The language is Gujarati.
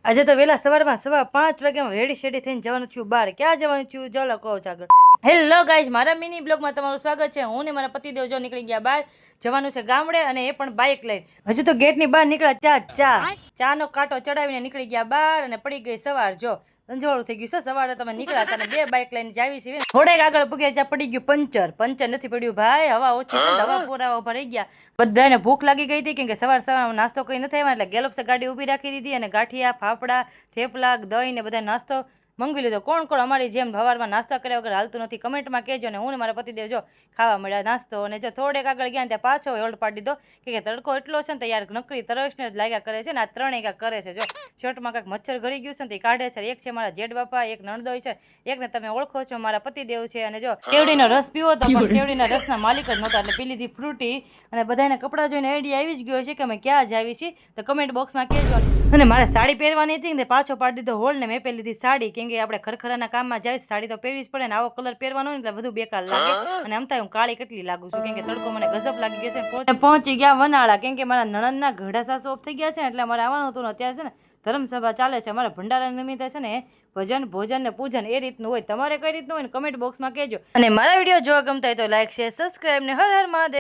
આજે તો વહેલા સવારમાં 5:15 વાગ્યામાં રેડી શેડી થઈને જવાનું થયું બહાર. ક્યાં જવાનું થયું ચાલો કહો આગળ. હેલો ગાઈઝ, મારા મિની બ્લોગમાં તમારું સ્વાગત છે. હું ને મારા પતિદેવ જો નીકળી ગયા બહાર. જવાનું છે ગામડે અને એ પણ બાઇક લઈને. હજુ તો ગેટની બહાર નીકળ્યા ત્યાં ચાનો કાંટો ચડાવીને નીકળી ગયા બહાર અને પડી ગઈ સવાર. જો સંજોળું થઈ ગયું છે. સવારે તમે નીકળ્યા હતા અને 2 બાઇક લઈને જાવી છે. થોડેક આગળ પૂગ્યા ત્યાં પડી ગયું પંચર નથી પડ્યું ભાઈ, હવા ઓછી છે, હવા પૂરા ઉભા રહી ગયા. બધાને ભૂખ લાગી ગઈ હતી કેમ કે સવારમાં નાસ્તો કઈ નથી આવ્યા એટલે ગેલોપ્સે ગાડી ઊભી રાખી દીધી અને ગાંઠિયા, ફાફડા, થેપલા, દહીં ને બધા નાસ્તો મંગવી લીધો. કોણ અમારી જેમ સવારમાં નાસ્તા કર્યા વગર હાલતું નથી કમેન્ટમાં કહેજો. ને હું ને મારા પતિદેવ જો ખાવા મળ્યા નાસ્તો. અને જો થોડેક આગળ ગયા ત્યાં પાછો હોલ્ડ પાડી દીધો કે તડકો એટલો છે ને તો યાર નકરી તરસને જ લાગ્યા કરે છે ને. આ ત્રણેય કાંઈક કરે છે. જો શર્ટમાં કાંઈક મચ્છર ઘરી ગયું છે ને તે કાઢે છે. એક છે મારા જેઠ બાપા, એક નણદોઈ છે, એકને તમે ઓળખો છો મારા પતિદેવ છે. અને જો શેવડીનો રસ પીવો તો પણ શેવડીના રસના માલિક જ નહોતા એટલે પી લીધી ફ્રૂટી. અને બધાને કપડાં જોઈને આઈડિયા આવી જ ગયો છે કે અમે ક્યાં જ આવી છીએ તો કમેન્ટ બોક્સમાં કહેજો. અને મારે સાડી પહેરવાની હતી ને પાછો પાડી દીધો હોલ ને મેં પહેરી લીધી સાડી કેમ કે આપણે ખરખરાના કામમાં જાય સાડી તો પહેરવી જ પડે ને. આવો કલર પહેરવાનો એટલે વધુ બેકાર લાગે. અને આમ હું કાળી કેટલી લાગુ છું કેમ કે તડકો મને ગજબ લાગી ગયો છે. પહોંચી ગયા વનાળા કેમ કે મારા નણંદના ઘડા સાસુ ઓફ થઈ ગયા છે ને એટલે અમારે આવવાનું હતું ને. અત્યારે છે ને ધર્મસભા ચાલે છે અમારા ભંડારા નિમિત્તે છે ને ભજન ભોજન ને પૂજન એ રીતનું હોય. તમારે કઈ રીતનું હોય ને કમેન્ટ બોક્સમાં કહેજો. અને મારા વિડીયો જોવા ગમતા હોય તો લાઈક શેર સબસ્ક્રાઈબ ને હર હર મહાદેવ.